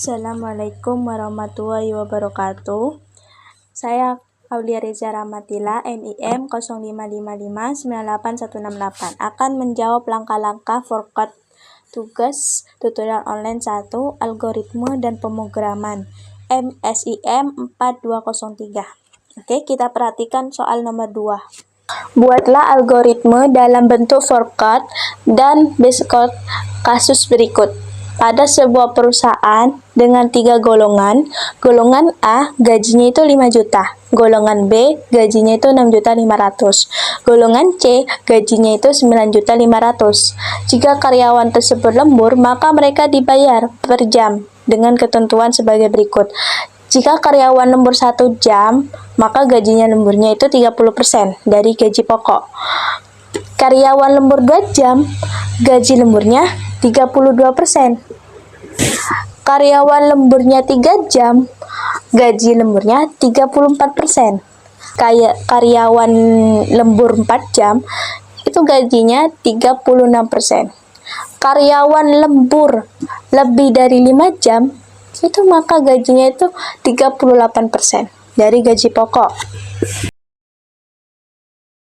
Assalamualaikum warahmatullahi wabarakatuh. Saya Aulia Reza Rahmatila, NIM 0555981168, akan menjawab langkah-langkah forecast tugas tutorial online 1, algoritma dan pemrograman MSIM 4203. Oke, kita perhatikan soal nomor 2. Buatlah algoritma dalam bentuk forecast dan bescode kasus berikut. Pada sebuah perusahaan dengan 3 golongan, golongan A gajinya itu 5 juta, golongan B gajinya itu 6.500.000, golongan C gajinya itu 9.500.000. Jika karyawan tersebut lembur, maka mereka dibayar per jam dengan ketentuan sebagai berikut. Jika karyawan lembur 1 jam, maka gajinya lemburnya itu 30% dari gaji pokok. Karyawan lembur 2 jam, gaji lemburnya 32%. Karyawan lemburnya 3 jam, gaji lemburnya 34%. Karyawan lembur 4 jam, itu gajinya 36%. Karyawan lembur lebih dari 5 jam, itu maka gajinya itu 38% dari gaji pokok.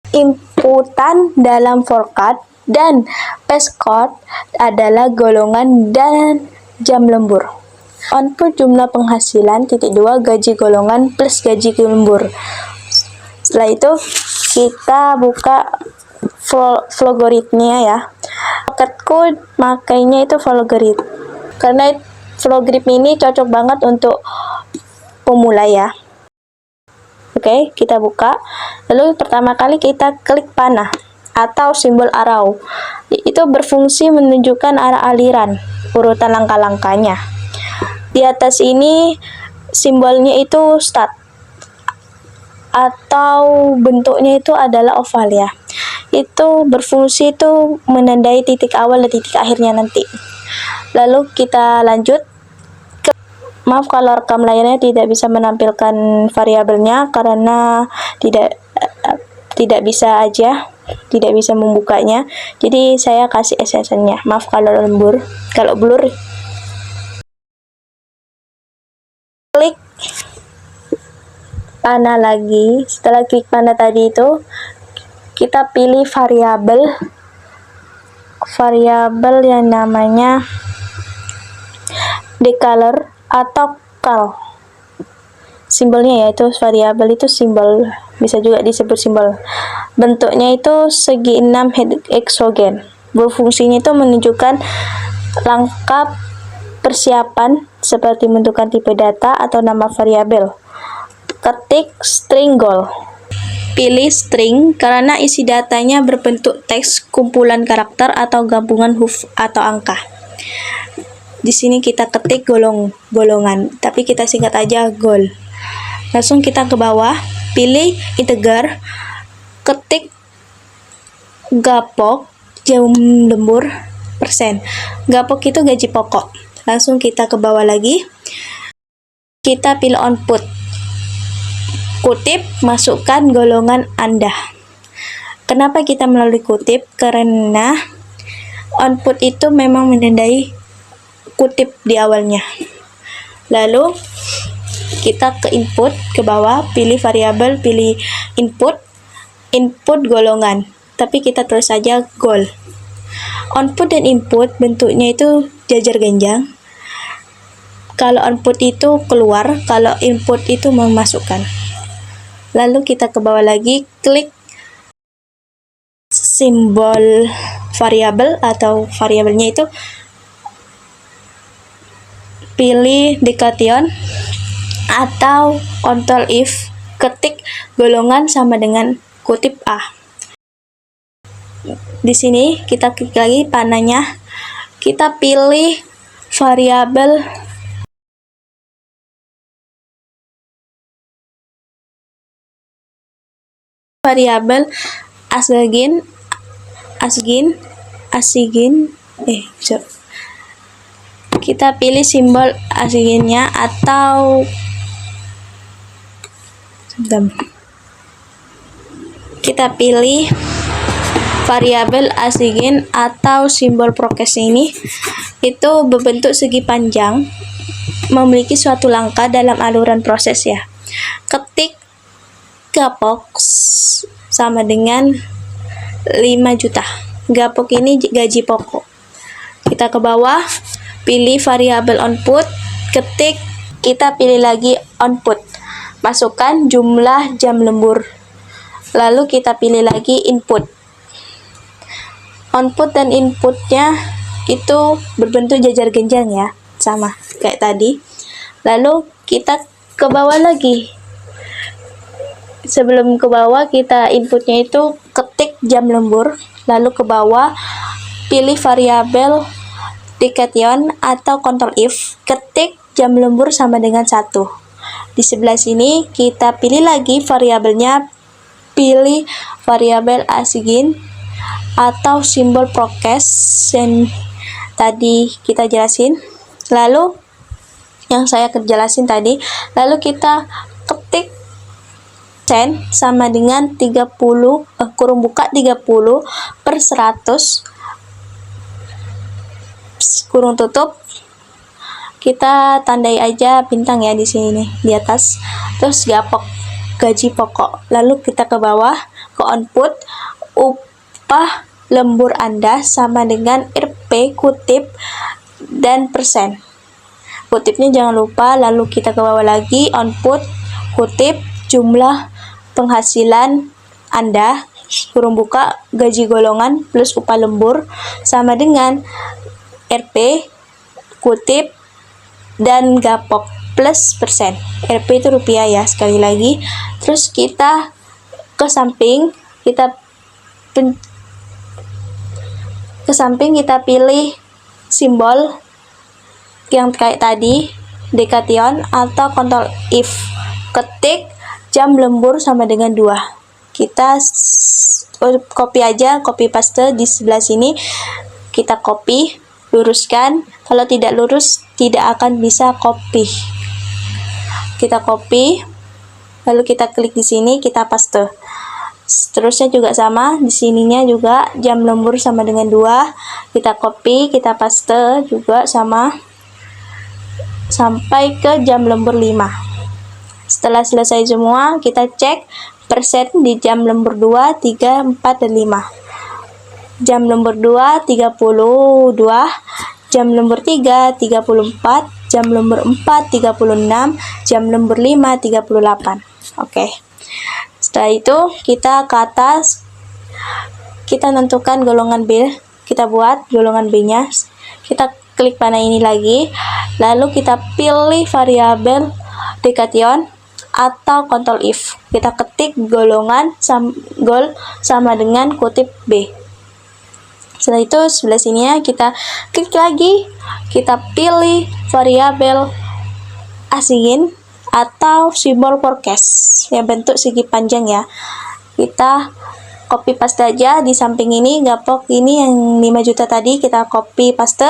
Inputan dalam forecast dan bescode adalah golongan dan jam lembur. Output jumlah penghasilan, titik 2, gaji golongan plus gaji lembur. Setelah itu kita buka logaritmnya ya. Forecastku makainya itu logaritma. Karena logaritma ini cocok banget untuk pemula ya. Oke, kita buka. Lalu pertama kali kita klik panah atau simbol arrow. Itu berfungsi menunjukkan arah aliran, urutan langkah-langkahnya. Di atas ini simbolnya itu start atau bentuknya itu adalah oval ya. Itu berfungsi itu menandai titik awal dan titik akhirnya nanti. Lalu kita lanjut. Maaf kalau rekam layarnya tidak bisa menampilkan variabelnya karena tidak bisa tidak bisa membukanya. Jadi saya kasih exception-nya. Maaf kalau lembur, kalau blur. Klik panah lagi. Setelah klik panah tadi itu, kita pilih variabel yang namanya decolor atau cal. Simbolnya yaitu variabel itu simbol, bisa juga disebut simbol. Bentuknya itu segi 6 heksagon. Berfungsinya itu menunjukkan langkah persiapan seperti menentukan tipe data atau nama variabel. Ketik string goal. Pilih string karena isi datanya berbentuk teks, kumpulan karakter atau gabungan huruf atau angka. Di sini kita ketik golongan, tapi kita singkat aja goal. Langsung kita ke bawah, pilih integer, ketik gapok, jam lembur, persen. Gapok itu gaji pokok. Langsung kita ke bawah lagi, kita pilih output. Kutip, masukkan golongan Anda. Kenapa kita melalui kutip? Karena output itu memang menandai kutip di awalnya. Lalu kita ke input, ke bawah, pilih variabel, pilih input golongan, tapi kita tulis saja goal. Output dan input bentuknya itu jajar genjang. Kalau output itu keluar, kalau input itu memasukkan. Lalu kita ke bawah lagi, klik simbol variabel atau variabelnya itu, pilih decation atau control if, ketik golongan sama dengan kutip A. Di sini kita klik lagi panahnya, kita pilih variabel asigin, kita pilih simbol asiginnya atau kita pilih variabel asigin atau simbol prokes ini itu berbentuk segi panjang memiliki suatu langkah dalam aluran proses ya. Ketik gapok sama dengan 5 juta. Gapok ini gaji pokok. Kita ke bawah, pilih variabel output, ketik, kita pilih lagi output. Masukkan jumlah jam lembur. Lalu kita pilih lagi input. Output dan inputnya itu berbentuk jajar genjang ya, sama kayak tadi. Lalu kita ke bawah lagi. Sebelum ke bawah, kita inputnya itu ketik jam lembur, lalu ke bawah pilih variabel decation atau control if, ketik jam lembur sama dengan 1. Di sebelah sini kita pilih lagi variabelnya, pilih variabel assign atau simbol prokes yang tadi kita jelasin. Lalu yang saya jelasin tadi, lalu kita ketik sen sama dengan 30 kurung buka 30 per 100 kurung tutup. Kita tandai aja bintang ya di sini di atas. Terus gapok gaji pokok. Lalu kita ke bawah ke output, upah lembur Anda sama dengan RP kutip dan persen. Kutipnya jangan lupa. Lalu kita ke bawah lagi, output kutip jumlah penghasilan Anda kurung buka gaji golongan plus upah lembur sama dengan RP kutip dan gapok plus persen. RP itu rupiah ya, sekali lagi. Terus kita ke samping, kita pilih simbol yang kayak tadi, decation atau control if, ketik jam lembur sama dengan 2. Kita copy aja, copy paste di sebelah sini, kita copy, luruskan. Kalau tidak lurus tidak akan bisa copy. Kita copy, lalu kita klik di sini, kita paste. Seterusnya juga sama, di sininya juga jam lembur sama dengan 2. Kita copy, kita paste juga sama sampai ke jam lembur 5. Setelah selesai semua, kita cek persen di jam lembur 2, 3, 4, dan 5. Jam lembur 2, 32, jam lembur 3, 34, jam lembur 4, 36, jam lembur 5, 38. Oke. Setelah itu, kita ke atas, kita tentukan golongan B, kita buat golongan B-nya, kita klik panah ini lagi, lalu kita pilih variabel decation atau control if, kita ketik golongan sama dengan kutip B. Setelah itu sebelah sini ya, kita klik lagi, kita pilih variabel assign atau simbol forecast yang bentuk segi panjang ya. Kita copy paste aja di samping ini, gapok ini yang 5 juta tadi, kita copy paste,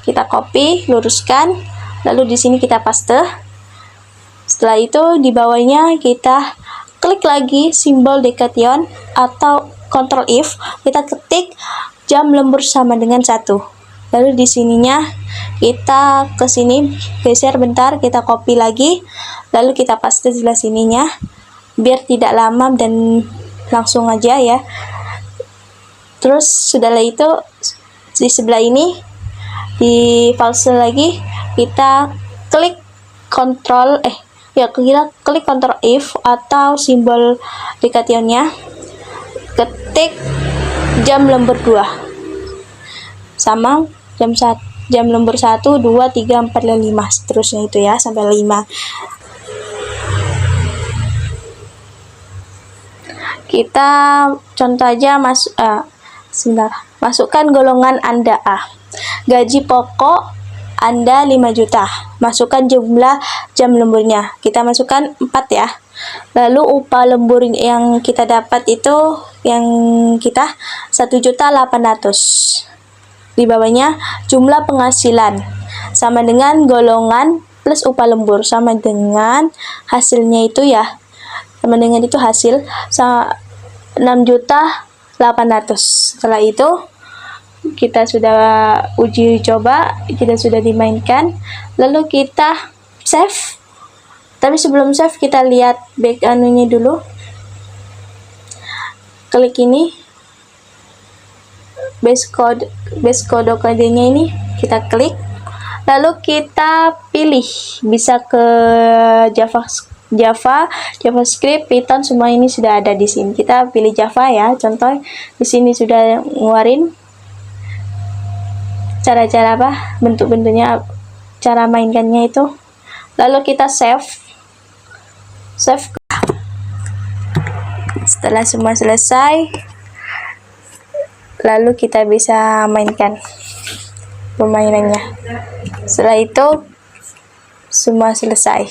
kita copy, luruskan, lalu di sini kita paste. Setelah itu di bawahnya kita klik lagi simbol decation atau control if, kita ketik jam lembur sama dengan 1. Lalu di sininya kita ke sini geser bentar, kita copy lagi, lalu kita paste di sebelah sininya biar tidak lama dan langsung aja ya. Terus setelah itu di sebelah ini di false lagi, kita klik kita klik control if atau simbol decationnya, ketik jam lembur 2 sama jam lembur 1, 2, 3, 4, dan 5, seterusnya itu ya sampai 5. Kita contoh aja masukkan golongan Anda A. Gaji pokok Anda 5 juta. Masukkan jumlah jam lemburnya. Kita masukkan 4 ya. Lalu upah lembur yang kita dapat itu yang kita 1.800.000. Di bawahnya jumlah penghasilan sama dengan golongan plus upah lembur sama dengan hasilnya itu ya. Sama dengan itu hasil 6.800.000. Setelah itu kita sudah uji coba, kita sudah dimainkan, lalu kita save. Tapi sebelum save kita lihat back anunya dulu. Klik ini, base code-nya ini kita klik. Lalu kita pilih, bisa ke JavaScript, Python, semua ini sudah ada di sini. Kita pilih Java ya. Contoh di sini sudah ngeluarin cara-cara bentuk-bentuknya, cara mainkannya itu. Lalu kita save. Setelah semua selesai, lalu kita bisa mainkan permainannya. Setelah itu semua selesai.